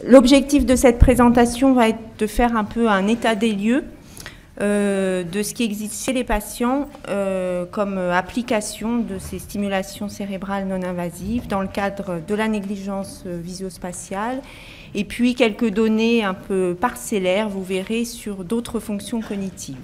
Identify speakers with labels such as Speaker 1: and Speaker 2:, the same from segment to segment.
Speaker 1: L'objectif de cette présentation va être de faire un peu un état des lieux de ce qui existe chez les patients comme application de ces stimulations cérébrales non invasives dans le cadre de la négligence visio-spatiale, et puis quelques données un peu parcellaires, vous verrez, sur d'autres fonctions cognitives.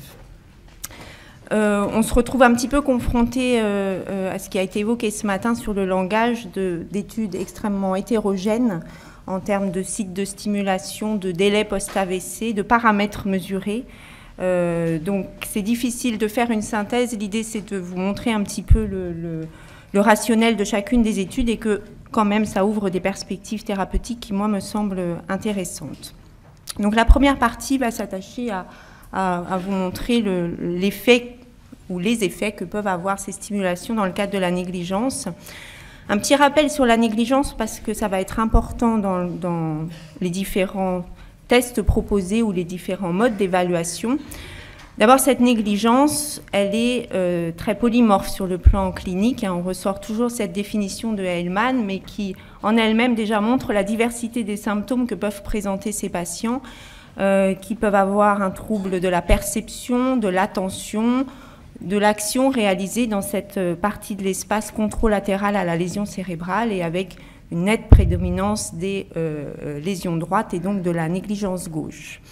Speaker 1: On se retrouve un petit peu confronté à ce qui a été évoqué ce matin sur le langage d'études extrêmement hétérogènes en termes de sites de stimulation, de délais post-AVC, de paramètres mesurés. Donc c'est difficile de faire une synthèse. L'idée, c'est de vous montrer un petit peu le rationnel de chacune des études et que quand même ça ouvre des perspectives thérapeutiques qui, moi, me semblent intéressantes. Donc la première partie va s'attacher à vous montrer l'effet ou les effets que peuvent avoir ces stimulations dans le cadre de la négligence. Un petit rappel sur la négligence parce que ça va être important dans les différents tests proposés ou les différents modes d'évaluation. D'abord, cette négligence, elle est très polymorphe sur le plan clinique. On ressort toujours cette définition de Heilman, mais qui en elle-même déjà montre la diversité des symptômes que peuvent présenter ces patients, qui peuvent avoir un trouble de la perception, de l'attention, de l'action réalisée dans cette partie de l'espace contralatéral à la lésion cérébrale et avec une nette prédominance des lésions droites et donc de la négligence gauche.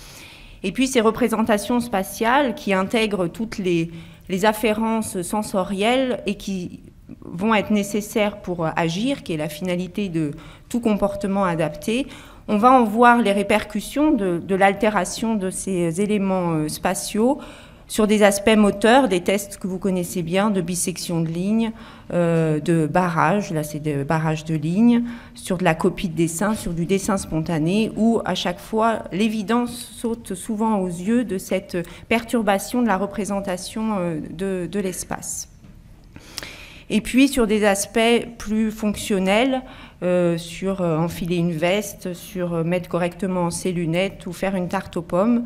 Speaker 1: Et puis ces représentations spatiales qui intègrent toutes les afférences sensorielles et qui vont être nécessaires pour agir, qui est la finalité de tout comportement adapté. On va en voir les répercussions de l'altération de ces éléments spatiaux sur des aspects moteurs, des tests que vous connaissez bien, de bisection de lignes, de barrage, là c'est de barrage de lignes, sur de la copie de dessin, sur du dessin spontané, où à chaque fois l'évidence saute souvent aux yeux de cette perturbation de la représentation de l'espace. Et puis sur des aspects plus fonctionnels, sur enfiler une veste, sur mettre correctement ses lunettes ou faire une tarte aux pommes,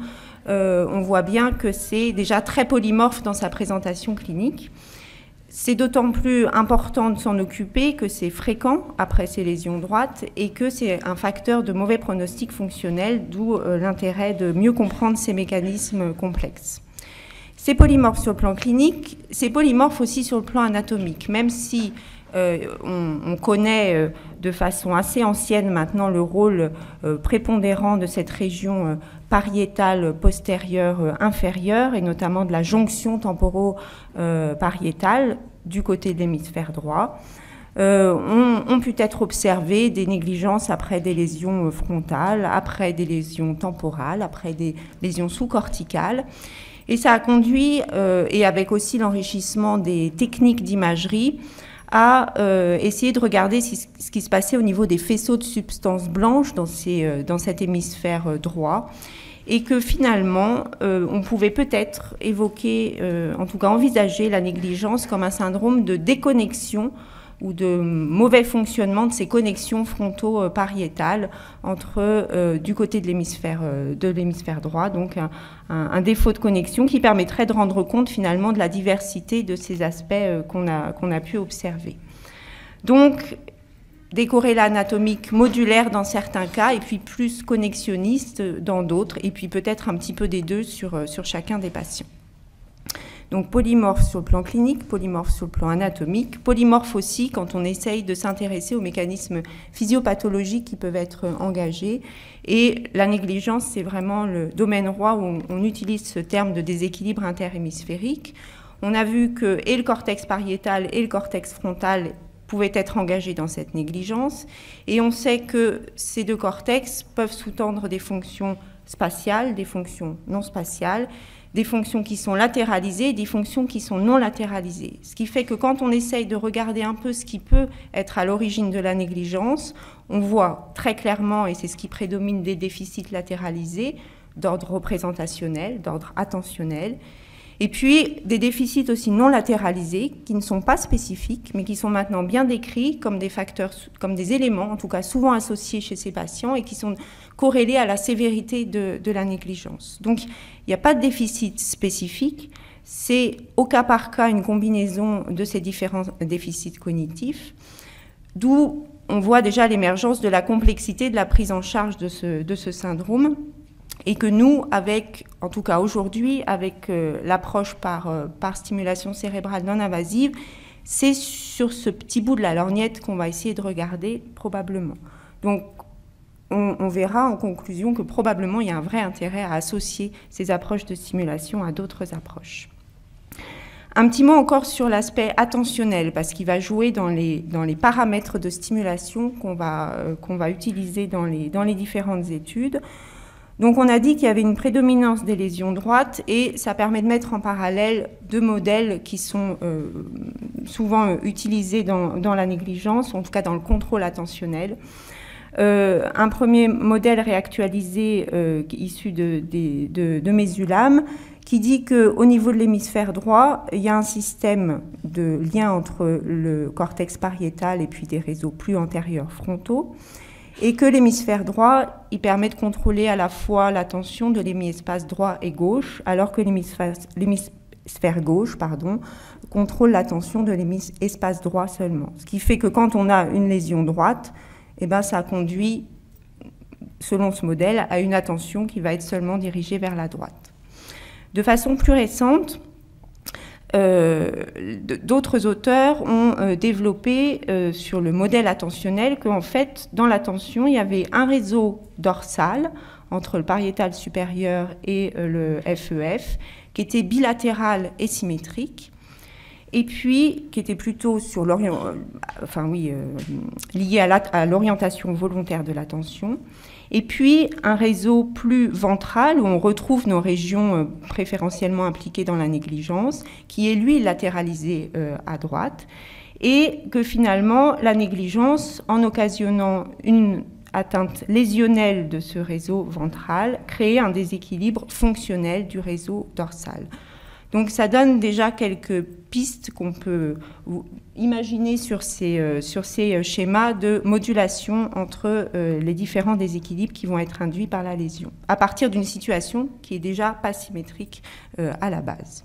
Speaker 1: on voit bien que c'est déjà très polymorphe dans sa présentation clinique. C'est d'autant plus important de s'en occuper que c'est fréquent après ces lésions droites et que c'est un facteur de mauvais pronostic fonctionnel, d'où l'intérêt de mieux comprendre ces mécanismes complexes. C'est polymorphe sur le plan clinique, c'est polymorphe aussi sur le plan anatomique, même si on connaît de façon assez ancienne maintenant le rôle prépondérant de cette région pariétale postérieure inférieure et notamment de la jonction temporo-pariétale du côté de l'hémisphère droit. On peut être observé des négligences après des lésions frontales, après des lésions temporales, après des lésions sous-corticales. Et ça a conduit, et avec aussi l'enrichissement des techniques d'imagerie, à essayer de regarder ce qui se passait au niveau des faisceaux de substances blanches dans cet hémisphère droit, et que finalement, on pouvait peut-être évoquer, en tout cas envisager la négligence comme un syndrome de déconnexion ou de mauvais fonctionnement de ces connexions fronto-pariétales entre du côté de l'hémisphère droit, donc un défaut de connexion qui permettrait de rendre compte finalement de la diversité de ces aspects qu'on a pu observer. Donc, des corrélats anatomiques modulaires dans certains cas et puis plus connexionnistes dans d'autres, et puis peut-être un petit peu des deux sur chacun des patients. Donc polymorphe sur le plan clinique, polymorphe sur le plan anatomique, polymorphe aussi quand on essaye de s'intéresser aux mécanismes physiopathologiques qui peuvent être engagés. Et la négligence, c'est vraiment le domaine roi où on utilise ce terme de déséquilibre interhémisphérique. On a vu que et le cortex pariétal et le cortex frontal pouvaient être engagés dans cette négligence. Et on sait que ces deux cortex peuvent sous-tendre des fonctions spatiales, des fonctions non spatiales, des fonctions qui sont latéralisées et des fonctions qui sont non latéralisées. Ce qui fait que quand on essaye de regarder un peu ce qui peut être à l'origine de la négligence, on voit très clairement, et c'est ce qui prédomine, des déficits latéralisés d'ordre représentationnel, d'ordre attentionnel, et puis des déficits aussi non latéralisés qui ne sont pas spécifiques, mais qui sont maintenant bien décrits comme des facteurs, comme des éléments, en tout cas souvent associés chez ces patients et qui sont corrélés à la sévérité de la négligence. Donc il n'y a pas de déficit spécifique, c'est au cas par cas une combinaison de ces différents déficits cognitifs, d'où on voit déjà l'émergence de la complexité de la prise en charge de ce syndrome, et que nous, en tout cas aujourd'hui, avec l'approche par stimulation cérébrale non invasive, c'est sur ce petit bout de la lorgnette qu'on va essayer de regarder probablement. Donc on verra en conclusion que probablement il y a un vrai intérêt à associer ces approches de stimulation à d'autres approches. Un petit mot encore sur l'aspect attentionnel, parce qu'il va jouer dans les paramètres de stimulation qu'on va utiliser dans les différentes études. Donc on a dit qu'il y avait une prédominance des lésions droites, et ça permet de mettre en parallèle deux modèles qui sont souvent utilisés dans la négligence, en tout cas dans le contrôle attentionnel. Un premier modèle réactualisé issu de Mesulam, qui dit qu'au niveau de l'hémisphère droit, il y a un système de lien entre le cortex pariétal et puis des réseaux plus antérieurs frontaux, et que l'hémisphère droit, il permet de contrôler à la fois l'attention de l'hémispace droit et gauche, alors que l'hémisphère gauche, contrôle l'attention de l'hémispace droit seulement. Ce qui fait que quand on a une lésion droite, eh ben, ça conduit, selon ce modèle, à une attention qui va être seulement dirigée vers la droite. De façon plus récente, d'autres auteurs ont développé sur le modèle attentionnel qu'en fait, dans l'attention, il y avait un réseau dorsal entre le pariétal supérieur et le FEF, qui était bilatéral et symétrique, et puis qui était plutôt sur lié à l'orientation volontaire de l'attention. Et puis un réseau plus ventral où on retrouve nos régions préférentiellement impliquées dans la négligence, qui est lui latéralisé à droite, et que finalement la négligence, en occasionnant une atteinte lésionnelle de ce réseau ventral, crée un déséquilibre fonctionnel du réseau dorsal. Donc ça donne déjà quelques pistes qu'on peut imaginer sur ces schémas de modulation entre les différents déséquilibres qui vont être induits par la lésion, à partir d'une situation qui est déjà pas symétrique à la base.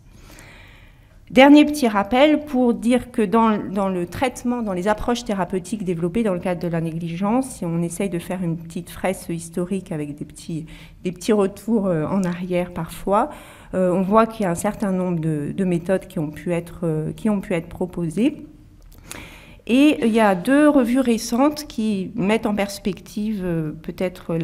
Speaker 1: Dernier petit rappel pour dire que dans le traitement, dans les approches thérapeutiques développées dans le cadre de la négligence, si on essaye de faire une petite fresque historique avec des petits retours en arrière parfois, on voit qu'il y a un certain nombre de méthodes qui ont pu être proposées. Et il y a deux revues récentes qui mettent en perspective peut-être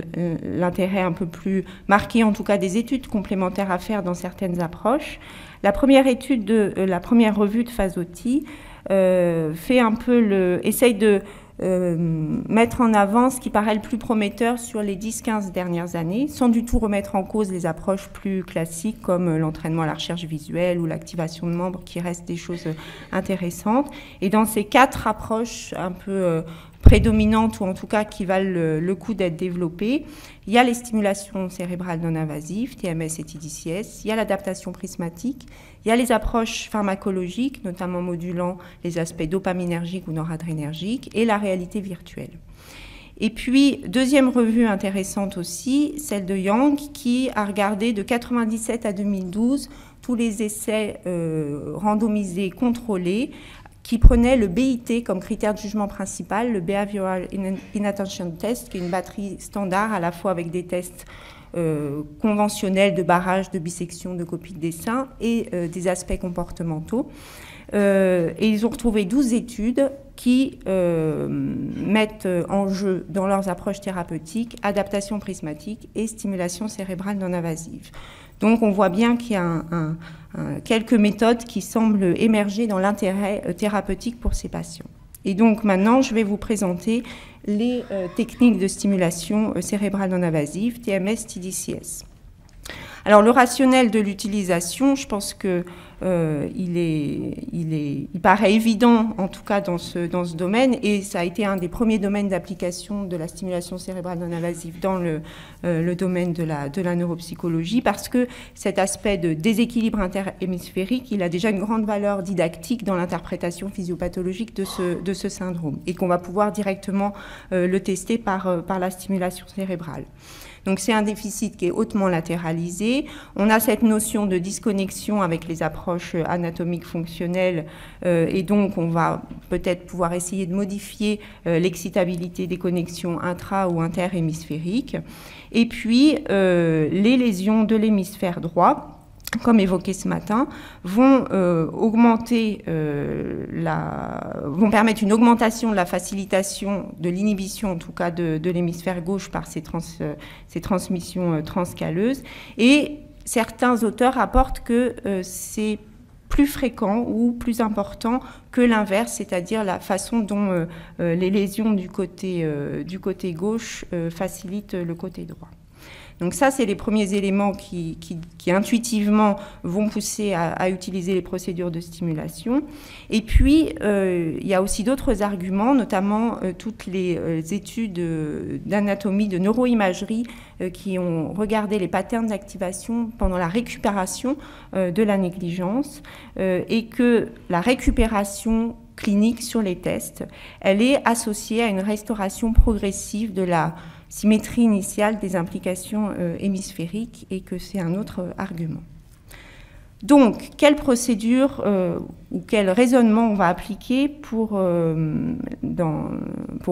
Speaker 1: l'intérêt un peu plus marqué, en tout cas des études complémentaires à faire dans certaines approches. La première étude la première revue de Fazotti essaye de mettre en avant ce qui paraît le plus prometteur sur les 10-15 dernières années, sans du tout remettre en cause les approches plus classiques comme l'entraînement à la recherche visuelle ou l'activation de membres, qui restent des choses intéressantes. Et dans ces quatre approches un peu prédominantes, ou en tout cas qui valent le coup d'être développées, il y a les stimulations cérébrales non invasives, TMS et TDCS, il y a l'adaptation prismatique, il y a les approches pharmacologiques, notamment modulant les aspects dopaminergiques ou noradrénergiques, et la réalité virtuelle. Et puis, deuxième revue intéressante aussi, celle de Yang, qui a regardé de 1997 à 2012 tous les essais randomisés contrôlés qui prenaient le BIT comme critère de jugement principal, le Behavioral Inattention Test, qui est une batterie standard à la fois avec des tests conventionnels de barrage, de bisection, de copie de dessin et des aspects comportementaux. Et ils ont retrouvé 12 études qui mettent en jeu dans leurs approches thérapeutiques adaptation prismatique et stimulation cérébrale non invasive. Donc on voit bien qu'il y a quelques méthodes qui semblent émerger dans l'intérêt thérapeutique pour ces patients. Et donc maintenant, je vais vous présenter les techniques de stimulation cérébrale non invasive, TMS, TDCS. Alors le rationnel de l'utilisation, je pense que il paraît évident, en tout cas dans ce domaine, et ça a été un des premiers domaines d'application de la stimulation cérébrale non invasive dans le domaine de la neuropsychologie, parce que cet aspect de déséquilibre interhémisphérique, il a déjà une grande valeur didactique dans l'interprétation physiopathologique de ce syndrome, et qu'on va pouvoir directement le tester par la stimulation cérébrale. Donc c'est un déficit qui est hautement latéralisé. On a cette notion de disconnexion avec les approches approche anatomique fonctionnelle et donc on va peut-être pouvoir essayer de modifier l'excitabilité des connexions intra- ou interhémisphériques. Et puis les lésions de l'hémisphère droit, comme évoqué ce matin, vont vont permettre une augmentation de la facilitation de l'inhibition, en tout cas de l'hémisphère gauche par ces transmissions transcalleuses. Et certains auteurs apportent que c'est plus fréquent ou plus important que l'inverse, c'est-à-dire la façon dont les lésions du côté gauche facilitent le côté droit. Donc ça, c'est les premiers éléments qui intuitivement vont pousser à utiliser les procédures de stimulation. Et puis, il y a aussi d'autres arguments, notamment toutes les études d'anatomie, de neuroimagerie qui ont regardé les patterns d'activation pendant la récupération de la négligence et que la récupération clinique sur les tests, elle est associée à une restauration progressive de la symétrie initiale des implications hémisphériques et que c'est un autre argument. Donc, quelle procédure ou quel raisonnement on va appliquer pour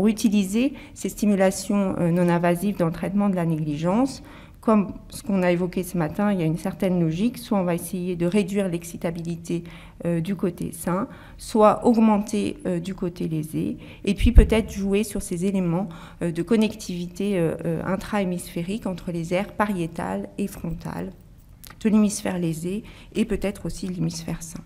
Speaker 1: utiliser ces stimulations non invasives dans le traitement de la négligence? Comme ce qu'on a évoqué ce matin, il y a une certaine logique. Soit on va essayer de réduire l'excitabilité du côté sain, soit augmenter du côté lésé, et puis peut-être jouer sur ces éléments de connectivité intra-hémisphérique entre les aires pariétales et frontales de l'hémisphère lésé et peut-être aussi l'hémisphère sain.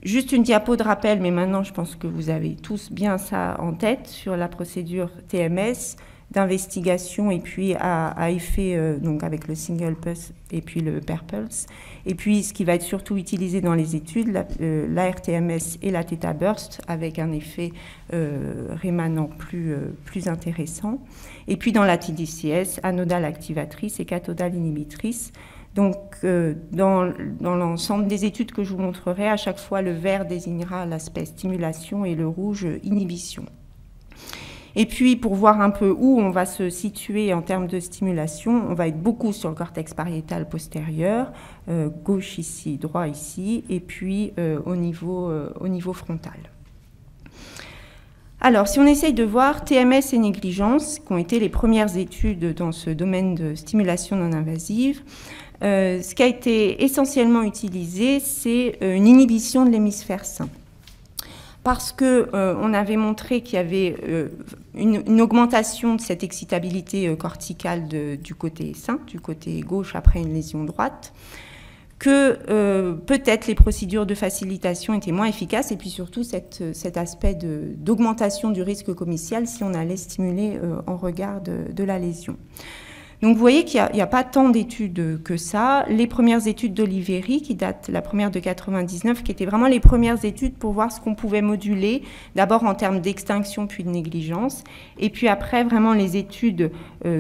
Speaker 1: Juste une diapo de rappel, mais maintenant je pense que vous avez tous bien ça en tête sur la procédure TMS d'investigation et puis à effet donc avec le single pulse et puis le pair pulse. Et puis ce qui va être surtout utilisé dans les études, l'ARTMS et la theta burst avec un effet rémanent plus intéressant. Et puis dans la TDCS, anodale activatrice et cathodale inhibitrice. Donc, dans l'ensemble des études que je vous montrerai, à chaque fois, le vert désignera l'aspect stimulation et le rouge inhibition. Et puis, pour voir un peu où on va se situer en termes de stimulation, on va être beaucoup sur le cortex pariétal postérieur, gauche ici, droit ici, et puis au niveau frontal. Alors, si on essaye de voir TMS et négligence, qui ont été les premières études dans ce domaine de stimulation non invasive, ce qui a été essentiellement utilisé, c'est une inhibition de l'hémisphère sain. Parce qu'on avait montré qu'il y avait une augmentation de cette excitabilité corticale du côté sain, du côté gauche après une lésion droite, que peut-être les procédures de facilitation étaient moins efficaces, et puis surtout cet aspect d'augmentation du risque comicial si on allait stimuler en regard de la lésion. Donc vous voyez qu'il n'y a pas tant d'études que ça. Les premières études d'Oliveri, qui datent, la première de 99, qui étaient vraiment les premières études pour voir ce qu'on pouvait moduler, d'abord en termes d'extinction puis de négligence, et puis après vraiment les études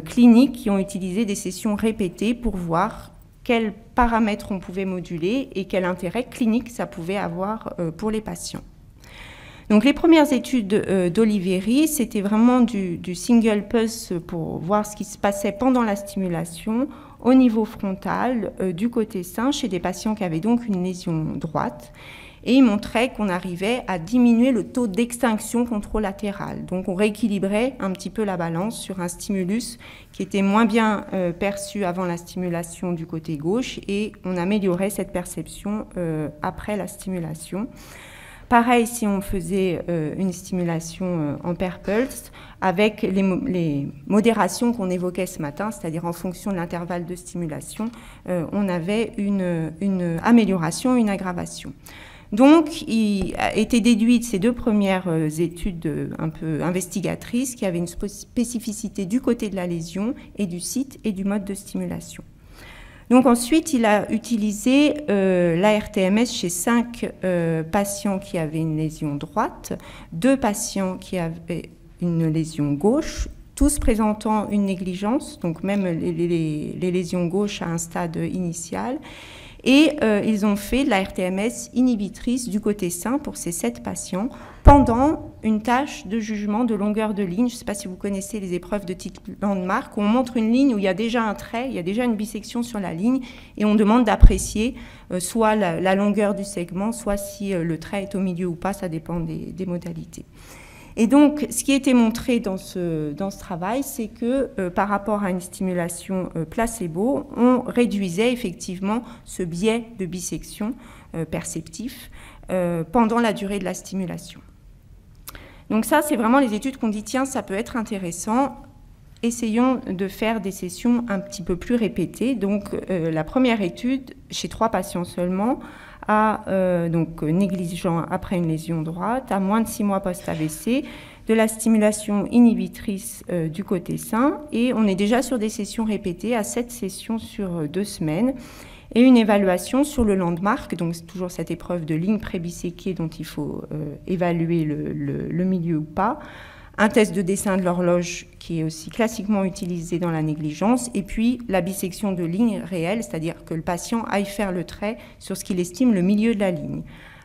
Speaker 1: cliniques qui ont utilisé des sessions répétées pour voir quels paramètres on pouvait moduler et quel intérêt clinique ça pouvait avoir pour les patients. Donc les premières études d'Oliveri, c'était vraiment du single pulse pour voir ce qui se passait pendant la stimulation au niveau frontal du côté sain chez des patients qui avaient donc une lésion droite. Et il montrait qu'on arrivait à diminuer le taux d'extinction contralatérale. Donc on rééquilibrait un petit peu la balance sur un stimulus qui était moins bien perçu avant la stimulation du côté gauche, et on améliorait cette perception après la stimulation. Pareil, si on faisait une stimulation en pair pulse, avec les modérations qu'on évoquait ce matin, c'est-à-dire en fonction de l'intervalle de stimulation, on avait une amélioration, une aggravation. Donc, il a été déduit de ces deux premières études un peu investigatrices qu'il y avait une spécificité du côté de la lésion et du site et du mode de stimulation. Donc ensuite, il a utilisé l'ARTMS chez 5 patients qui avaient une lésion droite, 2 patients qui avaient une lésion gauche, tous présentant une négligence, donc même les lésions gauches à un stade initial, Et ils ont fait de la RTMS inhibitrice du côté sain pour ces 7 patients pendant une tâche de jugement de longueur de ligne. Je ne sais pas si vous connaissez les épreuves de type landmark, où on montre une ligne où il y a déjà un trait, il y a déjà une bisection sur la ligne, et on demande d'apprécier soit la longueur du segment, soit si le trait est au milieu ou pas, ça dépend des modalités. Et donc, ce qui a été montré dans ce travail, c'est que par rapport à une stimulation placebo, on réduisait effectivement ce biais de bisection perceptif pendant la durée de la stimulation. Donc ça, c'est vraiment les études qu'on dit, tiens, ça peut être intéressant. Essayons de faire des sessions un petit peu plus répétées. Donc, la première étude, chez 3 patients seulement, donc négligent après une lésion droite, à moins de 6 mois post-AVC, de la stimulation inhibitrice du côté sain, et on est déjà sur des sessions répétées, à 7 sessions sur 2 semaines, et une évaluation sur le landmark, donc c'est toujours cette épreuve de ligne prébisséquée dont il faut évaluer le milieu ou pas, un test de dessin de l'horloge qui est aussi classiquement utilisé dans la négligence, et puis la bisection de ligne réelle, c'est-à-dire que le patient aille faire le trait sur ce qu'il estime le milieu de la ligne,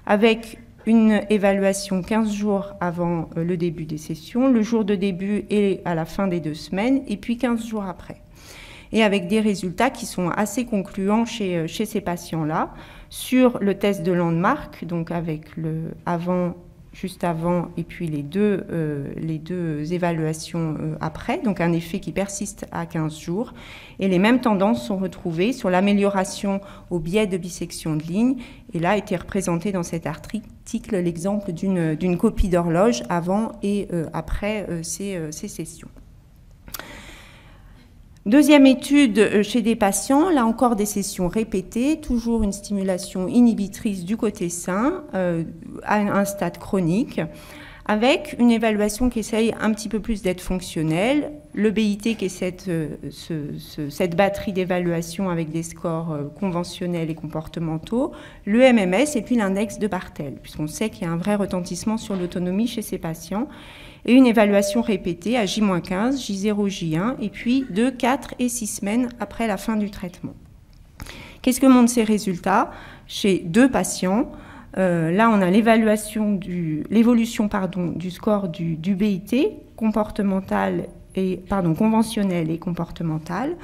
Speaker 1: avec une évaluation 15 jours avant le début des sessions, le jour de début et à la fin des 2 semaines, et puis 15 jours après. Et avec des résultats qui sont assez concluants chez ces patients-là, sur le test de landmark, donc avec le juste avant, et puis les deux évaluations après, donc un effet qui persiste à 15 jours. Et les mêmes tendances sont retrouvées sur l'amélioration au biais de bisection de ligne. Et là a été représenté dans cet article l'exemple d'une copie d'horloge avant et après ces sessions. Deuxième étude chez des patients, là encore des sessions répétées, toujours une stimulation inhibitrice du côté sain à un stade chronique, avec une évaluation qui essaye un petit peu plus d'être fonctionnelle, le BIT qui est cette batterie d'évaluation avec des scores conventionnels et comportementaux, le MMS et puis l'index de Barthel, puisqu'on sait qu'il y a un vrai retentissement sur l'autonomie chez ces patients, et une évaluation répétée à J-15, J0, J1, et puis 2, 4 et 6 semaines après la fin du traitement. Qu'est-ce que montrent ces résultats? Chez 2 patients, là on a l'évolution du score du BIT, conventionnel et comportemental.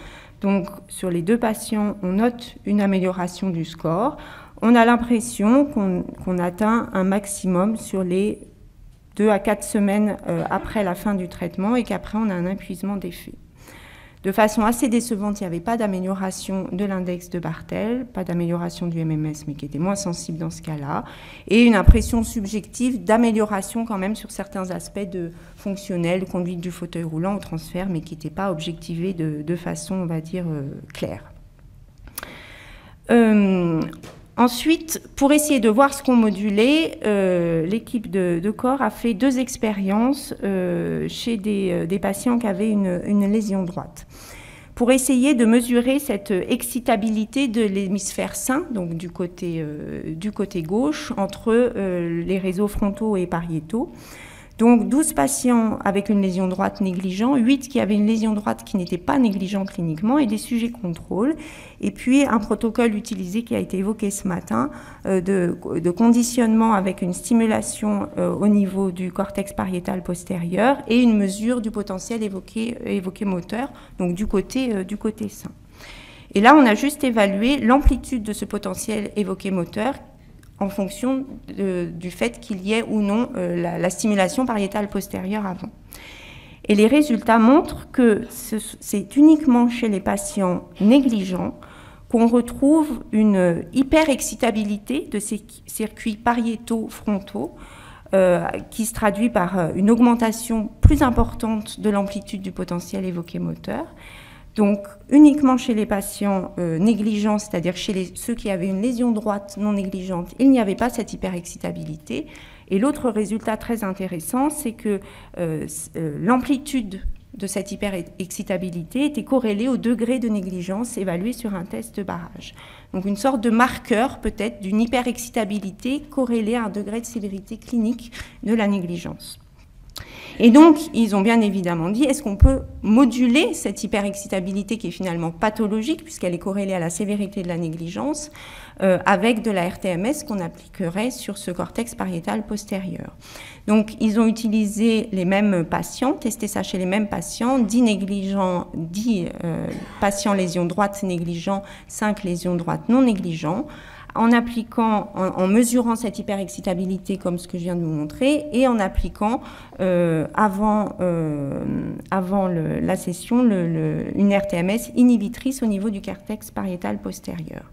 Speaker 1: Donc sur les 2 patients, on note une amélioration du score. On a l'impression qu'on atteint un maximum sur les 2 à 4 semaines après la fin du traitement et qu'après on a un épuisement d'effet. De façon assez décevante, il n'y avait pas d'amélioration de l'index de Barthel, pas d'amélioration du MMS, mais qui était moins sensible dans ce cas-là, et une impression subjective d'amélioration quand même sur certains aspects de fonctionnel, conduite du fauteuil roulant au transfert, mais qui n'était pas objectivé de façon, on va dire, claire. Ensuite, pour essayer de voir ce qu'on modulait, l'équipe de corps a fait 2 expériences chez des patients qui avaient une lésion droite, pour essayer de mesurer cette excitabilité de l'hémisphère sain, donc du côté gauche, entre les réseaux frontaux et pariétaux. Donc 12 patients avec une lésion droite négligent, 8 qui avaient une lésion droite qui n'était pas négligent cliniquement et des sujets contrôle. Et puis un protocole utilisé qui a été évoqué ce matin de conditionnement avec une stimulation au niveau du cortex pariétal postérieur et une mesure du potentiel évoqué moteur, donc du côté sain. Et là, on a juste évalué l'amplitude de ce potentiel évoqué moteur en fonction du fait qu'il y ait ou non la stimulation pariétale postérieure avant. Et les résultats montrent que c'est uniquement chez les patients négligents qu'on retrouve une hyperexcitabilité de ces circuits pariétaux frontaux qui se traduit par une augmentation plus importante de l'amplitude du potentiel évoqué moteur. Donc, uniquement chez les patients négligents, c'est-à-dire chez ceux qui avaient une lésion droite non négligente, il n'y avait pas cette hyperexcitabilité. Et l'autre résultat très intéressant, c'est que l'amplitude de cette hyperexcitabilité était corrélée au degré de négligence évalué sur un test de barrage. Donc, une sorte de marqueur peut-être d'une hyperexcitabilité corrélée à un degré de sévérité clinique de la négligence. Et donc, ils ont bien évidemment dit, est-ce qu'on peut moduler cette hyperexcitabilité qui est finalement pathologique, puisqu'elle est corrélée à la sévérité de la négligence, avec de la RTMS qu'on appliquerait sur ce cortex pariétal postérieur. Donc, ils ont utilisé les mêmes patients, testé ça chez les mêmes patients, 10 patients lésions droites négligents, 5 lésions droites non négligents, en appliquant, en mesurant cette hyperexcitabilité comme ce que je viens de vous montrer, et en appliquant avant la session une RTMS inhibitrice au niveau du cortex pariétal postérieur.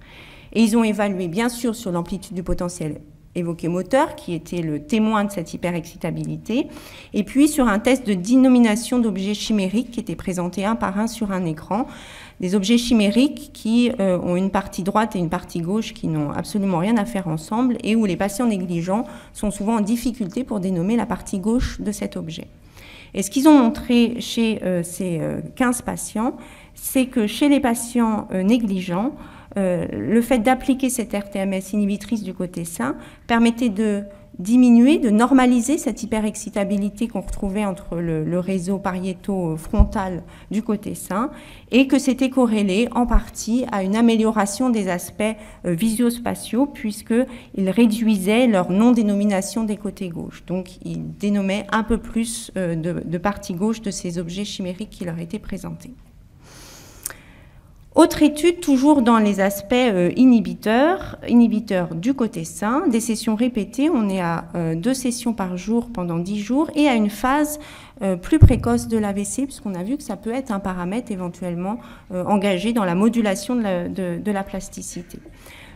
Speaker 1: Et ils ont évalué bien sûr sur l'amplitude du potentiel évoqué moteur, qui était le témoin de cette hyperexcitabilité, et puis sur un test de dénomination d'objets chimériques qui étaient présentés un par un sur un écran, des objets chimériques qui ont une partie droite et une partie gauche qui n'ont absolument rien à faire ensemble et où les patients négligents sont souvent en difficulté pour dénommer la partie gauche de cet objet. Et ce qu'ils ont montré chez ces 15 patients, c'est que chez les patients négligents, le fait d'appliquer cette RTMS inhibitrice du côté sain permettait de diminuer, de normaliser cette hyperexcitabilité qu'on retrouvait entre le réseau pariéto-frontal du côté sain et que c'était corrélé en partie à une amélioration des aspects visio-spatiaux puisqu'ils réduisaient leur non-dénomination des côtés gauches. Donc, ils dénommaient un peu plus de partie gauche de ces objets chimériques qui leur étaient présentés. Autre étude, toujours dans les aspects inhibiteurs du côté sain, des sessions répétées, on est à 2 sessions par jour pendant 10 jours et à une phase plus précoce de l'AVC, puisqu'on a vu que ça peut être un paramètre éventuellement engagé dans la modulation de la plasticité.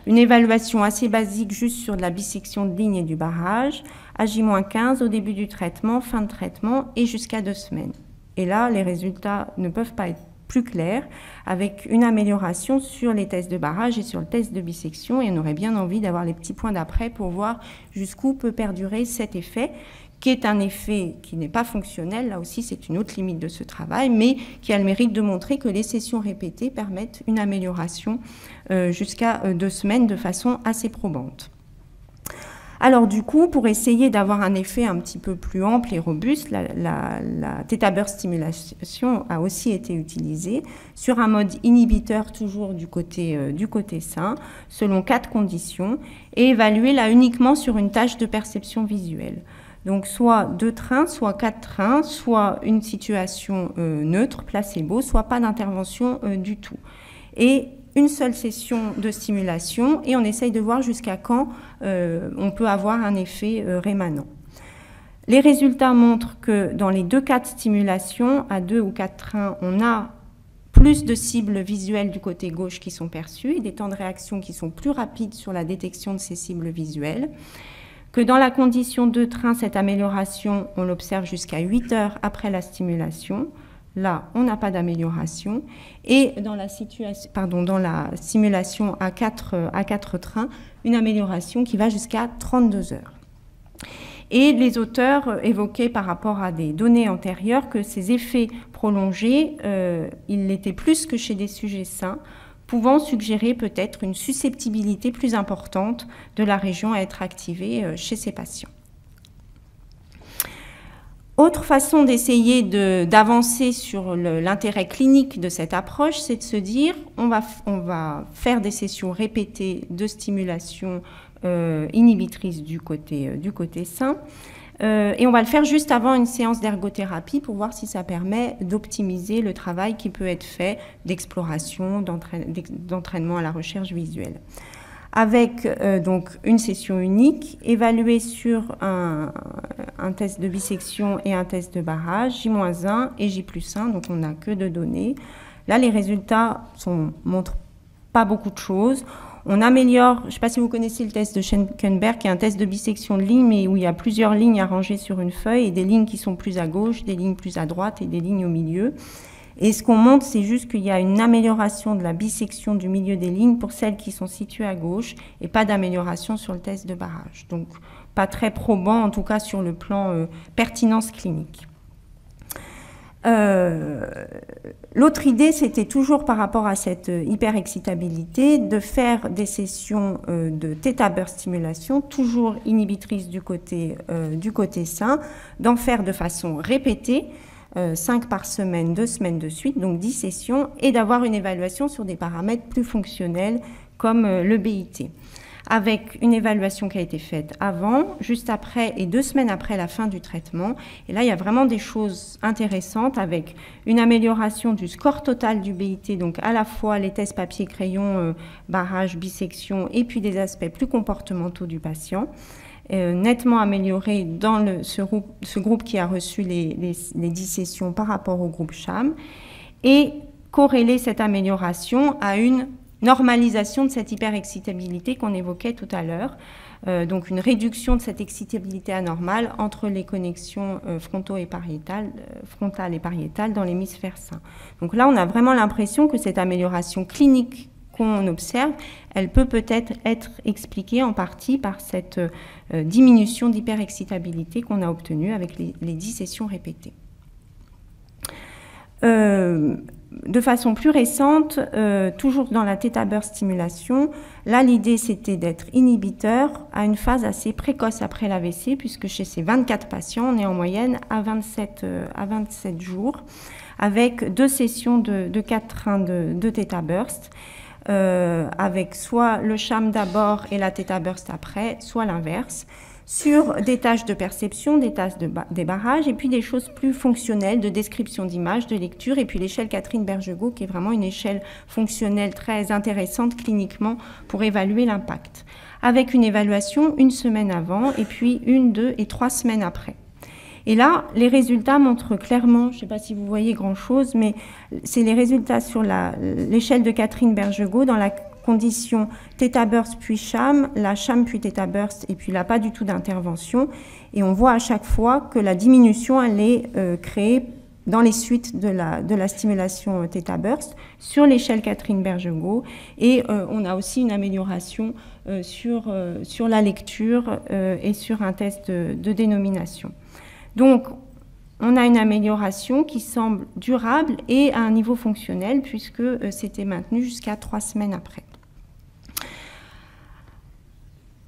Speaker 1: Une évaluation assez basique juste sur de la bisection de ligne et du barrage, à J-15 au début du traitement, fin de traitement et jusqu'à 2 semaines. Et là, les résultats ne peuvent pas être plus clair, avec une amélioration sur les tests de barrage et sur le test de bisection, et on aurait bien envie d'avoir les petits points d'après pour voir jusqu'où peut perdurer cet effet, qui est un effet qui n'est pas fonctionnel, là aussi c'est une autre limite de ce travail, mais qui a le mérite de montrer que les sessions répétées permettent une amélioration jusqu'à 2 semaines de façon assez probante. Alors du coup, pour essayer d'avoir un effet un petit peu plus ample et robuste, la theta burst stimulation a aussi été utilisée sur un mode inhibiteur toujours du côté sain, selon 4 conditions, et évaluée là uniquement sur une tâche de perception visuelle. Donc soit 2 trains, soit 4 trains, soit une situation neutre, placebo, soit pas d'intervention du tout. Et une seule session de stimulation et on essaye de voir jusqu'à quand on peut avoir un effet rémanent. Les résultats montrent que dans les 2 cas de stimulation, à 2 ou 4 trains, on a plus de cibles visuelles du côté gauche qui sont perçues et des temps de réaction qui sont plus rapides sur la détection de ces cibles visuelles. Que dans la condition 2 trains, cette amélioration, on l'observe jusqu'à 8 heures après la stimulation. Là, on n'a pas d'amélioration. Et dans la simulation à 4 trains, une amélioration qui va jusqu'à 32 heures. Et les auteurs évoquaient par rapport à des données antérieures que ces effets prolongés, ils l'étaient plus que chez des sujets sains, pouvant suggérer peut-être une susceptibilité plus importante de la région à être activée chez ces patients. Autre façon d'essayer d'avancer sur l'intérêt clinique de cette approche, c'est de se dire on va faire des sessions répétées de stimulation inhibitrice du côté sain et on va le faire juste avant une séance d'ergothérapie pour voir si ça permet d'optimiser le travail qui peut être fait d'exploration, d'entraînement à la recherche visuelle. Avec donc une session unique, évaluée sur un test de bisection et un test de barrage, J-1 et J+1, donc on n'a que 2 données. Là, les résultats montrent pas beaucoup de choses. On améliore, je ne sais pas si vous connaissez le test de Schenkenberg, qui est un test de bisection de lignes, mais où il y a plusieurs lignes arrangées sur une feuille, et des lignes qui sont plus à gauche, des lignes plus à droite et des lignes au milieu. Et ce qu'on montre, c'est juste qu'il y a une amélioration de la bisection du milieu des lignes pour celles qui sont situées à gauche et pas d'amélioration sur le test de barrage. Donc, pas très probant, en tout cas sur le plan pertinence clinique. L'autre idée, c'était toujours par rapport à cette hyperexcitabilité, de faire des sessions de theta burst stimulation, toujours inhibitrices du côté sain, d'en faire de façon répétée, 5 par semaine, 2 semaines de suite, donc 10 sessions, et d'avoir une évaluation sur des paramètres plus fonctionnels comme le BIT. Avec une évaluation qui a été faite avant, juste après et 2 semaines après la fin du traitement. Et là, il y a vraiment des choses intéressantes avec une amélioration du score total du BIT, donc à la fois les tests papier-crayon, barrage, bisection, et puis des aspects plus comportementaux du patient. Nettement amélioré dans ce groupe qui a reçu les 10 sessions par rapport au groupe sham, et corréler cette amélioration à une normalisation de cette hyperexcitabilité qu'on évoquait tout à l'heure, donc une réduction de cette excitabilité anormale entre les connexions frontales et pariétales dans l'hémisphère sain. Donc là, on a vraiment l'impression que cette amélioration clinique qu'on observe, elle peut peut-être être expliquée en partie par cette diminution d'hyperexcitabilité qu'on a obtenue avec les 10 sessions répétées. De façon plus récente, toujours dans la theta burst stimulation, là l'idée c'était d'être inhibiteur à une phase assez précoce après l'AVC, puisque chez ces 24 patients, on est en moyenne à 27 jours, avec 2 sessions de 4 trains de theta burst, avec soit le sham d'abord et la theta burst après, soit l'inverse, sur des tâches de perception, des tâches des barrages, et puis des choses plus fonctionnelles de description d'images, de lecture, et puis l'échelle Catherine Bergegaud, qui est vraiment une échelle fonctionnelle très intéressante cliniquement pour évaluer l'impact, avec une évaluation 1 semaine avant, et puis 1, 2 et 3 semaines après. Et là, les résultats montrent clairement, je ne sais pas si vous voyez grand-chose, mais c'est les résultats sur l'échelle de Catherine Bergegaud dans la condition theta burst puis sham, la sham puis theta burst, et puis là, pas du tout d'intervention. Et on voit à chaque fois que la diminution, elle est créée dans les suites de la stimulation theta burst sur l'échelle Catherine Bergegaud. Et on a aussi une amélioration sur la lecture et sur un test de dénomination. Donc, on a une amélioration qui semble durable et à un niveau fonctionnel, puisque c'était maintenu jusqu'à 3 semaines après.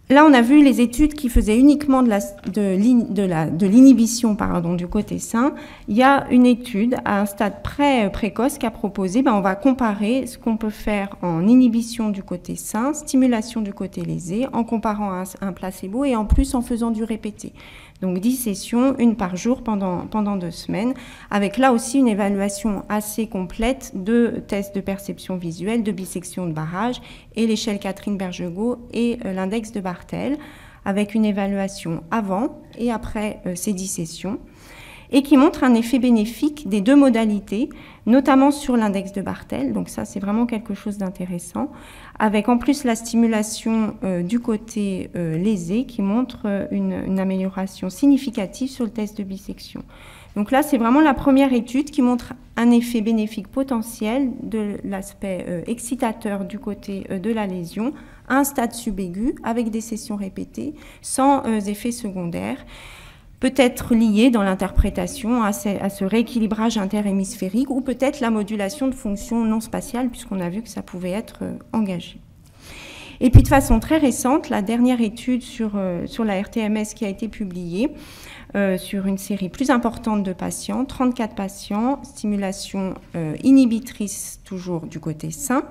Speaker 1: Là, on a vu les études qui faisaient uniquement de l'inhibition du côté sain. Il y a une étude à un stade précoce qui a proposé, on va comparer ce qu'on peut faire en inhibition du côté sain, stimulation du côté lésé, en comparant à un placebo et en plus en faisant du répété. Donc 10 sessions, 1 par jour pendant 2 semaines, avec là aussi une évaluation assez complète de tests de perception visuelle, de bisection de barrage, et l'échelle Catherine Bergegaud et l'index de Barthel, avec une évaluation avant et après ces 10 sessions, et qui montre un effet bénéfique des 2 modalités, notamment sur l'index de Barthel, donc ça c'est vraiment quelque chose d'intéressant, avec en plus la stimulation du côté lésé qui montre une amélioration significative sur le test de bisection. Donc là c'est vraiment la première étude qui montre un effet bénéfique potentiel de l'aspect excitateur du côté de la lésion à un stade subaigu avec des sessions répétées sans effets secondaires, peut-être lié dans l'interprétation à ce rééquilibrage interhémisphérique ou peut-être la modulation de fonctions non spatiales puisqu'on a vu que ça pouvait être engagé. Et puis de façon très récente, la dernière étude sur la RTMS qui a été publiée sur une série plus importante de patients, 34 patients, stimulation inhibitrice toujours du côté sain,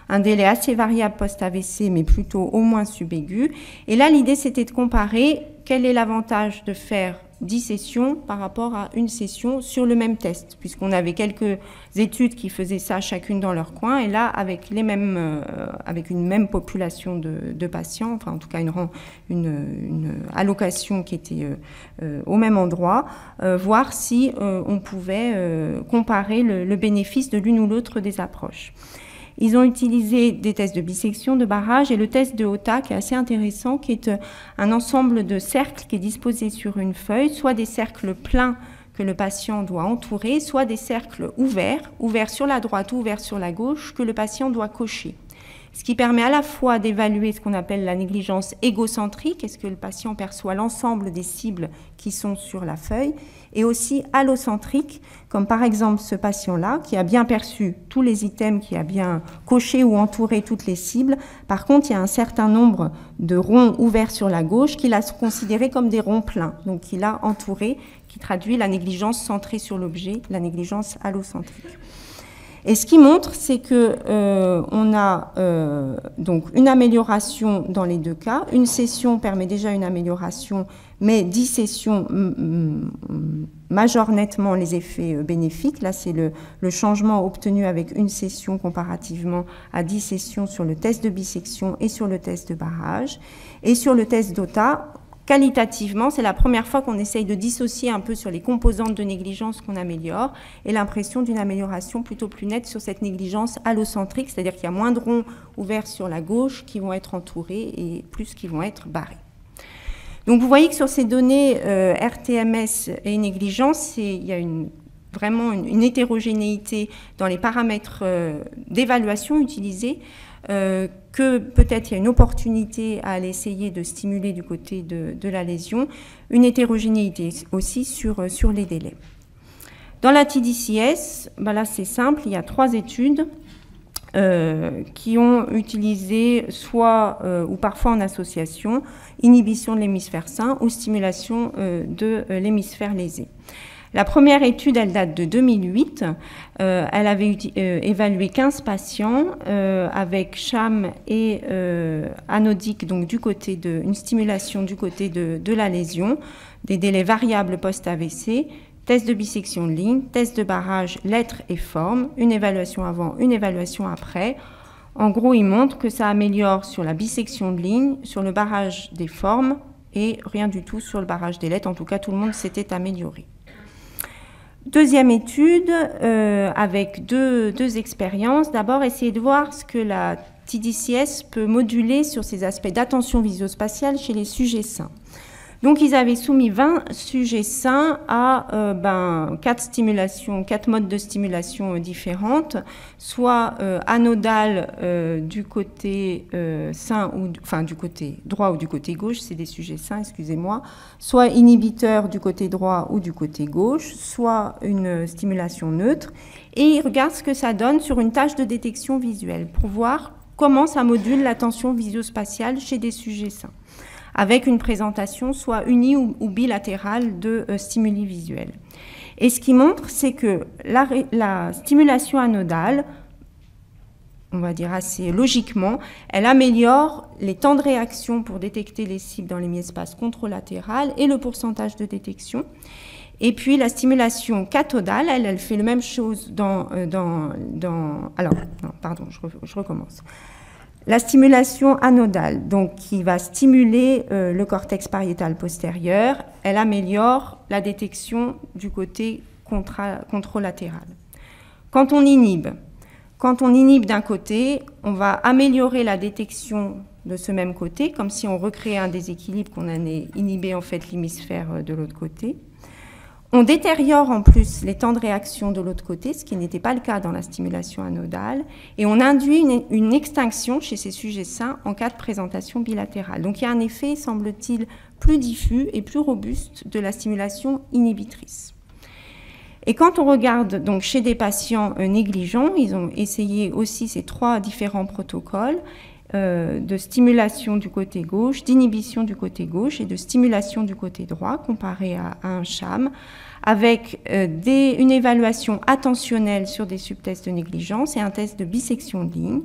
Speaker 1: un délai assez variable post-AVC, mais plutôt au moins subaigu. Et là, l'idée, c'était de comparer quel est l'avantage de faire 10 sessions par rapport à une session sur le même test, puisqu'on avait quelques études qui faisaient ça chacune dans leur coin, et là, avec une même population de patients, enfin en tout cas une allocation qui était au même endroit, voir si on pouvait comparer le bénéfice de l'une ou l'autre des approches. Ils ont utilisé des tests de bisection, de barrage et le test de Hota qui est assez intéressant, qui est un ensemble de cercles qui est disposé sur une feuille, soit des cercles pleins que le patient doit entourer, soit des cercles ouverts sur la droite ou ouverts sur la gauche que le patient doit cocher. ce qui permet à la fois d'évaluer ce qu'on appelle la négligence égocentrique, est-ce que le patient perçoit l'ensemble des cibles qui sont sur la feuille, et aussi allocentrique, comme par exemple ce patient-là, qui a bien perçu tous les items, qui a bien coché ou entouré toutes les cibles. Par contre, il y a un certain nombre de ronds ouverts sur la gauche qu'il a considérés comme des ronds pleins, donc il a entouré, qui traduit la négligence centrée sur l'objet, la négligence allocentrique. Et ce qui montre, c'est que on a donc une amélioration dans les deux cas. Une session permet déjà une amélioration, mais 10 sessions majorent nettement les effets bénéfiques. Là, c'est le changement obtenu avec une session comparativement à 10 sessions sur le test de bisection et sur le test de barrage. Et sur le test d'OTA, qualitativement, c'est la première fois qu'on essaye de dissocier un peu sur les composantes de négligence qu'on améliore, et l'impression d'une amélioration plutôt plus nette sur cette négligence allocentrique, c'est-à-dire qu'il y a moins de ronds ouverts sur la gauche qui vont être entourés et plus qui vont être barrés. Donc vous voyez que sur ces données RTMS et négligence, il y a vraiment une hétérogénéité dans les paramètres d'évaluation utilisés, que peut-être il y a une opportunité à aller essayer de stimuler du côté de la lésion, une hétérogénéité aussi sur les délais. Dans la TDCS, ben là c'est simple, il y a 3 études qui ont utilisé soit ou parfois en association inhibition de l'hémisphère sain ou stimulation de l'hémisphère lésé. La première étude, elle date de 2008. Elle avait évalué 15 patients avec sham et anodique, donc du côté une stimulation du côté de la lésion, des délais variables post-AVC, test de bisection de ligne, test de barrage, lettres et formes, une évaluation avant, une évaluation après. En gros, il montre que ça améliore sur la bisection de ligne, sur le barrage des formes et rien du tout sur le barrage des lettres. En tout cas, tout le monde s'était amélioré. Deuxième étude avec deux expériences. D'abord, essayer de voir ce que la TDCS peut moduler sur ces aspects d'attention visuospatiale chez les sujets sains. Donc, ils avaient soumis 20 sujets sains à 4 modes de stimulation différentes, soit anodal du côté sain, enfin du côté droit ou du côté gauche, c'est des sujets sains, excusez-moi, soit inhibiteur du côté droit ou du côté gauche, soit une stimulation neutre, et ils regardent ce que ça donne sur une tâche de détection visuelle pour voir comment ça module l'attention visuospatiale chez des sujets sains, avec une présentation soit unie ou bilatérale de stimuli visuels. Et ce qui montre, c'est que la stimulation anodale, on va dire assez logiquement, elle améliore les temps de réaction pour détecter les cibles dans l'hémiespace contralatéral et le pourcentage de détection. Et puis la stimulation cathodale, elle fait la même chose je recommence. La stimulation anodale, donc qui va stimuler le cortex pariétal postérieur, elle améliore la détection du côté contralatéral. Quand on inhibe d'un côté, on va améliorer la détection de ce même côté, comme si on recréait un déséquilibre, qu'on allait inhiber en fait l'hémisphère de l'autre côté. On détériore en plus les temps de réaction de l'autre côté, ce qui n'était pas le cas dans la stimulation anodale, et on induit une extinction chez ces sujets sains en cas de présentation bilatérale. Donc il y a un effet, semble-t-il, plus diffus et plus robuste de la stimulation inhibitrice. Et quand on regarde donc chez des patients négligents, ils ont essayé aussi ces 3 différents protocoles de stimulation du côté gauche, d'inhibition du côté gauche et de stimulation du côté droit comparé à un sham, avec une évaluation attentionnelle sur des subtests de négligence et un test de bisection de ligne.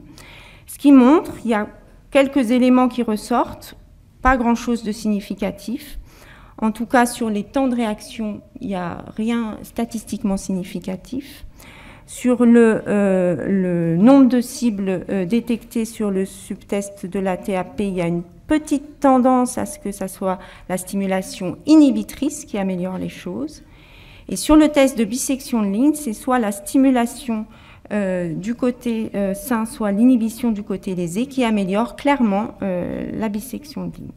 Speaker 1: Ce qui montre, il y a quelques éléments qui ressortent, pas grand-chose de significatif. En tout cas, sur les temps de réaction, il n'y a rien statistiquement significatif. Sur le nombre de cibles détectées sur le subtest de la TAP, il y a une petite tendance à ce que ça soit la stimulation inhibitrice qui améliore les choses. Et sur le test de bisection de ligne, c'est soit la stimulation du côté sain, soit l'inhibition du côté lésé qui améliore clairement la bisection de ligne.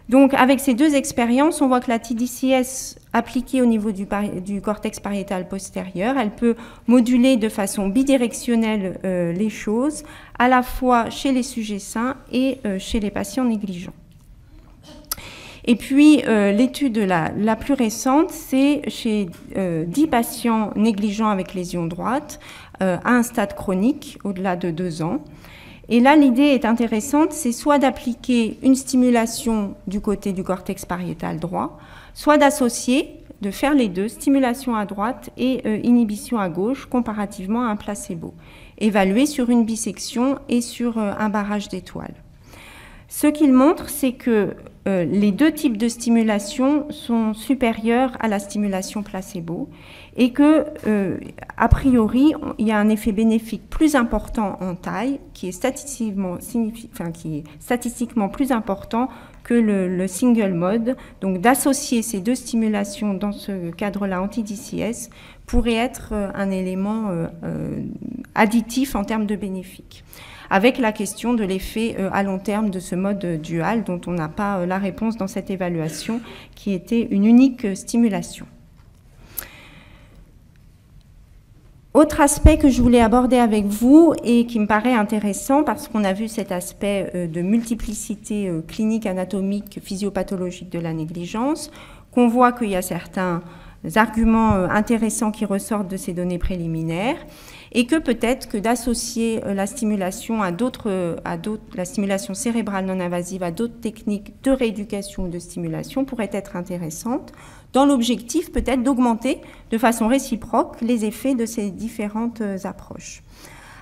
Speaker 1: Donc, avec ces deux expériences, on voit que la TDCS appliquée au niveau du cortex pariétal postérieur, elle peut moduler de façon bidirectionnelle les choses, à la fois chez les sujets sains et chez les patients négligents. Et puis, l'étude la plus récente, c'est chez 10 patients négligents avec lésion droite, à un stade chronique, au-delà de 2 ans. Et là, l'idée est intéressante, c'est soit d'appliquer une stimulation du côté du cortex pariétal droit, soit d'associer, de faire les deux, stimulation à droite et inhibition à gauche, comparativement à un placebo, évalué sur une bisection et sur un barrage d'étoiles. Ce qu'il montre, c'est que les deux types de stimulation sont supérieurs à la stimulation placebo et que, a priori, il y a un effet bénéfique plus important en taille qui est statistiquement plus important que le single mode. Donc, d'associer ces deux stimulations dans ce cadre-là anti-DCS pourrait être un élément additif en termes de bénéfique, avec la question de l'effet à long terme de ce mode dual dont on n'a pas la réponse dans cette évaluation, qui était une unique stimulation. Autre aspect que je voulais aborder avec vous et qui me paraît intéressant parce qu'on a vu cet aspect de multiplicité clinique, anatomique, physiopathologique de la négligence, qu'on voit qu'il y a certains arguments intéressants qui ressortent de ces données préliminaires et que peut-être que d'associer la stimulation la stimulation cérébrale non invasive à d'autres techniques de rééducation ou de stimulation pourrait être intéressante, dans l'objectif peut-être d'augmenter de façon réciproque les effets de ces différentes approches.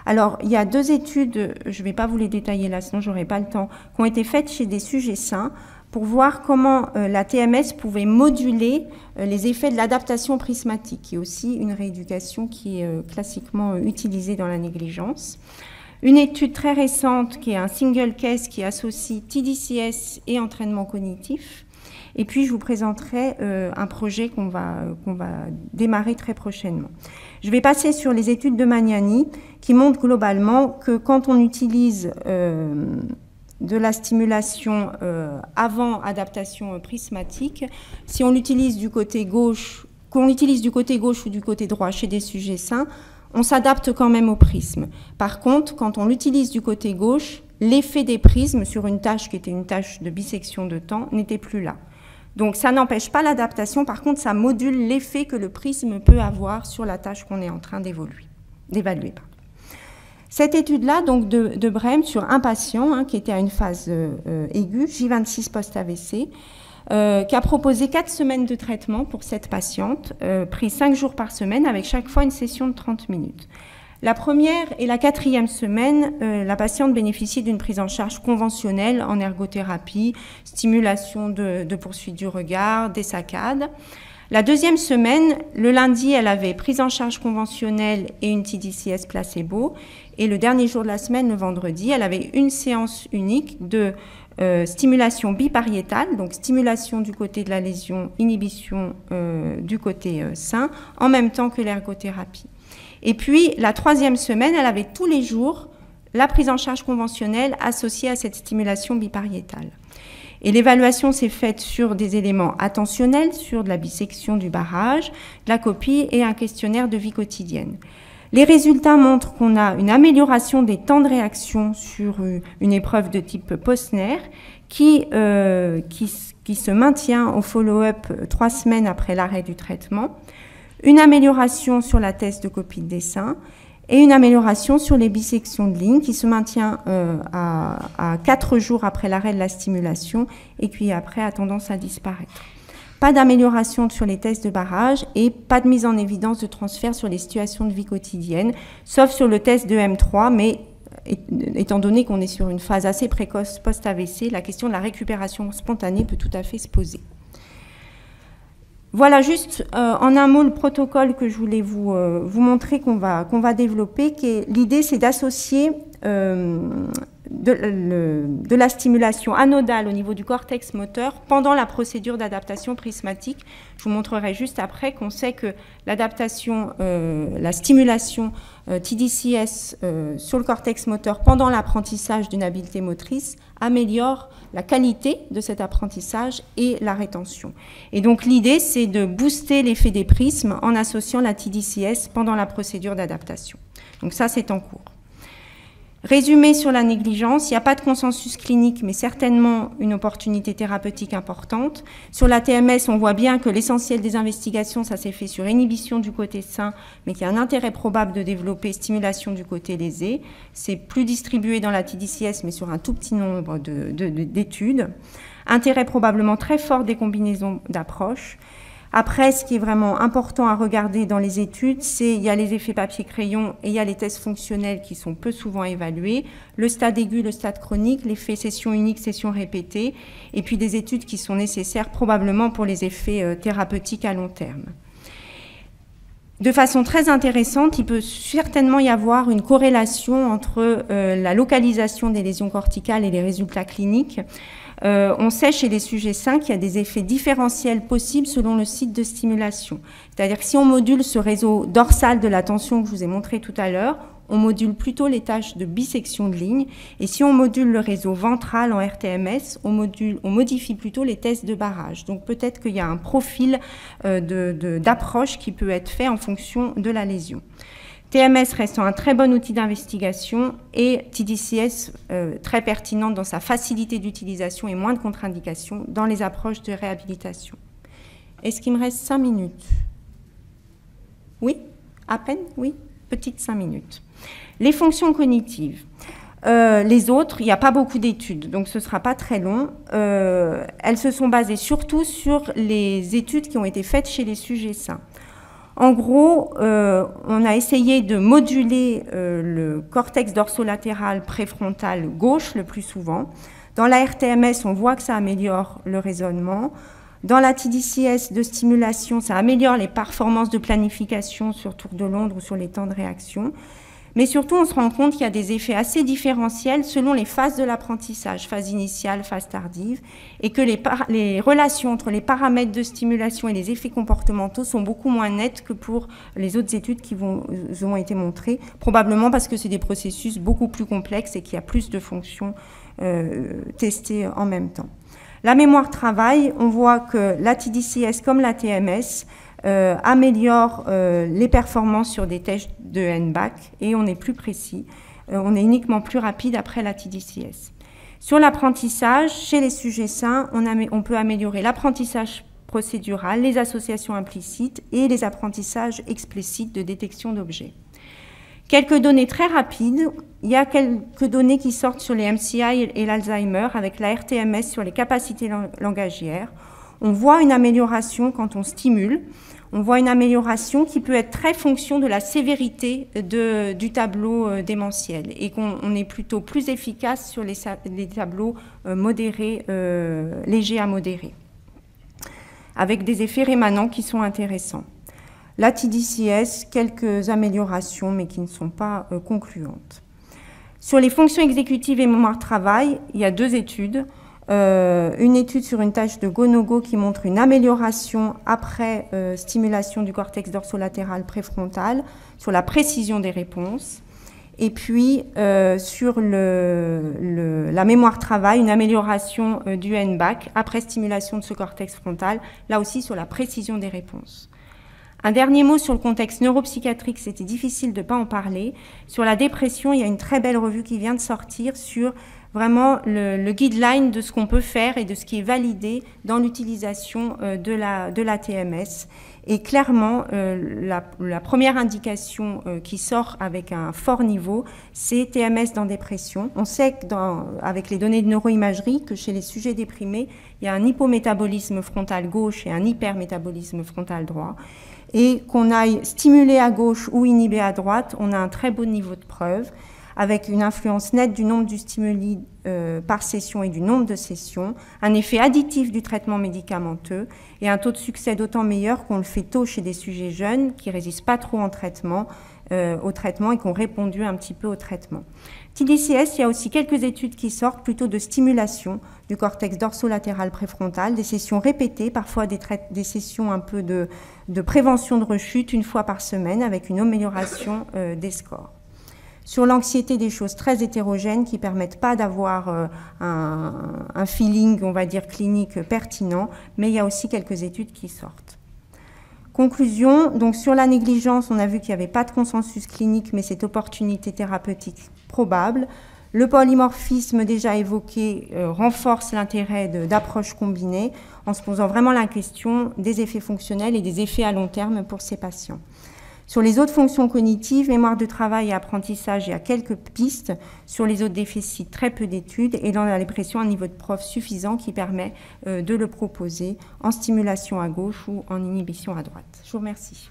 Speaker 1: Alors, il y a 2 études, je ne vais pas vous les détailler là, sinon je n'aurai pas le temps, qui ont été faites chez des sujets sains pour voir comment la TMS pouvait moduler les effets de l'adaptation prismatique, qui est aussi une rééducation qui est classiquement utilisée dans la négligence. Une étude très récente qui est un single case qui associe TDCS et entraînement cognitif. Et puis, je vous présenterai un projet qu'on va démarrer très prochainement. Je vais passer sur les études de Magnani qui montrent globalement que quand on utilise de la stimulation avant adaptation prismatique, si on l'utilise du côté gauche, qu'on l'utilise du côté gauche ou du côté droit chez des sujets sains, on s'adapte quand même au prisme. Par contre, quand on l'utilise du côté gauche, l'effet des prismes sur une tâche qui était une tâche de bisection de temps n'était plus là. Donc ça n'empêche pas l'adaptation, par contre ça module l'effet que le prisme peut avoir sur la tâche qu'on est en train d'évaluer. Cette étude-là, donc de Brême, sur un patient qui était à une phase aiguë, J26 post-AVC, qui a proposé 4 semaines de traitement pour cette patiente, pris 5 jours par semaine, avec chaque fois une session de 30 minutes. La première et la 4e semaine, la patiente bénéficiait d'une prise en charge conventionnelle en ergothérapie, stimulation de poursuite du regard, des saccades. La 2e semaine, le lundi, elle avait prise en charge conventionnelle et une TDCS placebo. Et le dernier jour de la semaine, le vendredi, elle avait une séance unique de stimulation bipariétale, donc stimulation du côté de la lésion, inhibition du côté sain, en même temps que l'ergothérapie. Et puis, la 3e semaine, elle avait tous les jours la prise en charge conventionnelle associée à cette stimulation bipariétale. Et l'évaluation s'est faite sur des éléments attentionnels, sur de la bisection du barrage, de la copie et un questionnaire de vie quotidienne. Les résultats montrent qu'on a une amélioration des temps de réaction sur une épreuve de type Posner qui se maintient au follow-up 3 semaines après l'arrêt du traitement, une amélioration sur la thèse de copie de dessin et une amélioration sur les bisections de ligne qui se maintient à 4 jours après l'arrêt de la stimulation et puis après a tendance à disparaître. Pas d'amélioration sur les tests de barrage et pas de mise en évidence de transfert sur les situations de vie quotidienne, sauf sur le test de M3, mais étant donné qu'on est sur une phase assez précoce post-AVC, la question de la récupération spontanée peut tout à fait se poser. Voilà juste en un mot le protocole que je voulais vous montrer qu'on va développer. L'idée, c'est d'associer de la stimulation anodale au niveau du cortex moteur pendant la procédure d'adaptation prismatique. Je vous montrerai juste après qu'on sait que l'adaptation, la stimulation TDCS sur le cortex moteur pendant l'apprentissage d'une habileté motrice améliore la qualité de cet apprentissage et la rétention. Et donc l'idée, c'est de booster l'effet des prismes en associant la TDCS pendant la procédure d'adaptation. Donc ça, c'est en cours. Résumé sur la négligence, il n'y a pas de consensus clinique, mais certainement une opportunité thérapeutique importante. Sur la TMS, on voit bien que l'essentiel des investigations, ça s'est fait sur inhibition du côté sain, mais qu'il y a un intérêt probable de développer stimulation du côté lésé. C'est plus distribué dans la TDCS, mais sur un tout petit nombre d'études. Intérêt probablement très fort des combinaisons d'approches. Après, ce qui est vraiment important à regarder dans les études, c'est il y a les effets papier-crayon et il y a les tests fonctionnels qui sont peu souvent évalués, le stade aigu, le stade chronique, l'effet session unique, session répétée, et puis des études qui sont nécessaires probablement pour les effets thérapeutiques à long terme. De façon très intéressante, il peut certainement y avoir une corrélation entre la localisation des lésions corticales et les résultats cliniques. On sait chez les sujets sains qu'il y a des effets différentiels possibles selon le site de stimulation. C'est-à-dire que si on module ce réseau dorsal de la tension que je vous ai montré tout à l'heure, on module plutôt les tâches de bisection de ligne. Et si on module le réseau ventral en RTMS, on modifie plutôt les tests de barrage. Donc peut-être qu'il y a un profil d'approche qui peut être fait en fonction de la lésion. TMS restant un très bon outil d'investigation et TDCS très pertinente dans sa facilité d'utilisation et moins de contre-indications dans les approches de réhabilitation. Est-ce qu'il me reste 5 minutes? Oui? À peine? Oui? Petites 5 minutes. Les fonctions cognitives. Les autres, il n'y a pas beaucoup d'études, donc ce ne sera pas très long. Elles se sont basées surtout sur les études qui ont été faites chez les sujets sains. En gros, on a essayé de moduler le cortex dorsolatéral préfrontal gauche le plus souvent. Dans la RTMS, on voit que ça améliore le raisonnement. Dans la TDCS de stimulation, ça améliore les performances de planification sur tour de Londres ou sur les temps de réaction. Mais surtout, on se rend compte qu'il y a des effets assez différentiels selon les phases de l'apprentissage, phase initiale, phase tardive, et que les relations entre les paramètres de stimulation et les effets comportementaux sont beaucoup moins nettes que pour les autres études qui ont été montrées, probablement parce que c'est des processus beaucoup plus complexes et qu'il y a plus de fonctions testées en même temps. La mémoire travail, on voit que la TDCS comme la TMS améliore les performances sur des tests de NBAC et on est plus précis, on est uniquement plus rapide après la TDCS. Sur l'apprentissage, chez les sujets sains, on peut améliorer l'apprentissage procédural, les associations implicites et les apprentissages explicites de détection d'objets. Quelques données très rapides, il y a quelques données qui sortent sur les MCI et l'Alzheimer avec la RTMS sur les capacités langagières. On voit une amélioration quand on stimule. On voit une amélioration qui peut être très fonction de la sévérité du tableau démentiel et qu'on est plutôt plus efficace sur les tableaux modérés, légers à modérés, avec des effets rémanents qui sont intéressants. La TDCS, quelques améliorations, mais qui ne sont pas concluantes. Sur les fonctions exécutives et mémoire travail, il y a 2 études. Une étude sur une tâche de go-no-go qui montre une amélioration après stimulation du cortex dorsolatéral préfrontal sur la précision des réponses. Et puis sur la mémoire travail, une amélioration du NBAC après stimulation de ce cortex frontal, là aussi sur la précision des réponses. Un dernier mot sur le contexte neuropsychiatrique, c'était difficile de ne pas en parler. Sur la dépression, il y a une très belle revue qui vient de sortir sur vraiment le guideline de ce qu'on peut faire et de ce qui est validé dans l'utilisation de la TMS. Et clairement, la première indication qui sort avec un fort niveau, c'est TMS dans dépression. On sait que avec les données de neuroimagerie que chez les sujets déprimés, il y a un hypométabolisme frontal gauche et un hypermétabolisme frontal droit. Et qu'on aille stimuler à gauche ou inhiber à droite, on a un très beau niveau de preuve, avec une influence nette du nombre de stimuli par session et du nombre de sessions, un effet additif du traitement médicamenteux et un taux de succès d'autant meilleur qu'on le fait tôt chez des sujets jeunes qui ne résistent pas trop en traitement au traitement et qui ont répondu un petit peu au traitement. TDCS, il y a aussi quelques études qui sortent plutôt de stimulation du cortex dorsolatéral préfrontal, des sessions répétées, parfois des sessions un peu de prévention de rechute une fois par semaine avec une amélioration des scores. Sur l'anxiété, des choses très hétérogènes qui ne permettent pas d'avoir un feeling, on va dire, clinique pertinent, mais il y a aussi quelques études qui sortent. Conclusion, donc sur la négligence, on a vu qu'il n'y avait pas de consensus clinique, mais cette opportunité thérapeutique probable. Le polymorphisme déjà évoqué renforce l'intérêt d'approches combinées en se posant vraiment la question des effets fonctionnels et des effets à long terme pour ces patients. Sur les autres fonctions cognitives, mémoire de travail et apprentissage, il y a quelques pistes. Sur les autres déficits, très peu d'études. Et dans la dépression, un niveau de prof suffisant qui permet de le proposer en stimulation à gauche ou en inhibition à droite. Je vous remercie.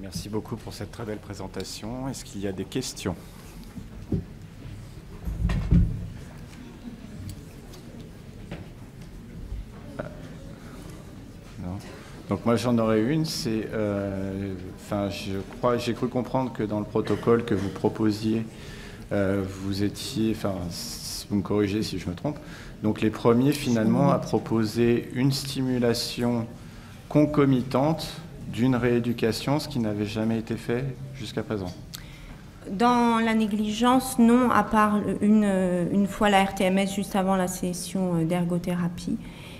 Speaker 2: Merci beaucoup pour cette très belle présentation. Est-ce qu'il y a des questions ? Donc moi j'en aurais une, c'est, j'ai cru comprendre que dans le protocole que vous proposiez, vous étiez, vous me corrigez si je me trompe, donc les premiers finalement à proposer une stimulation concomitante d'une rééducation, ce qui n'avait jamais été fait jusqu'à présent.
Speaker 1: Dans la négligence, non, à part une fois la RTMS juste avant la session d'ergothérapie.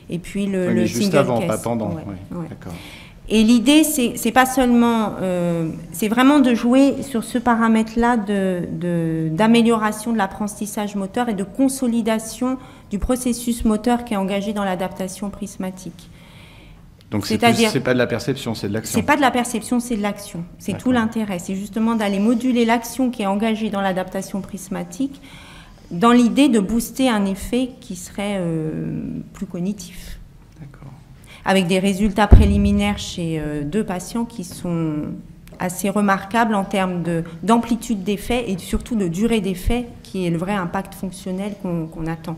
Speaker 1: Et puis le
Speaker 2: juste
Speaker 1: single
Speaker 2: avant,
Speaker 1: case.
Speaker 2: pas pendant.
Speaker 1: Ouais,
Speaker 2: oui,
Speaker 1: ouais.
Speaker 2: D'accord.
Speaker 1: Et l'idée, c'est pas seulement, c'est vraiment de jouer sur ce paramètre-là d'amélioration de l'apprentissage moteur et de consolidation du processus moteur qui est engagé dans l'adaptation prismatique.
Speaker 2: Donc c'est pas de la perception, c'est de l'action.
Speaker 1: C'est pas de la perception, c'est de l'action. C'est tout l'intérêt. C'est justement d'aller moduler l'action qui est engagée dans l'adaptation prismatique, dans l'idée de booster un effet qui serait plus cognitif.
Speaker 2: D'accord.
Speaker 1: Avec des résultats préliminaires chez 2 patients qui sont assez remarquables en termes d'amplitude d'effet et surtout de durée d'effet, qui est le vrai impact fonctionnel qu'on attend.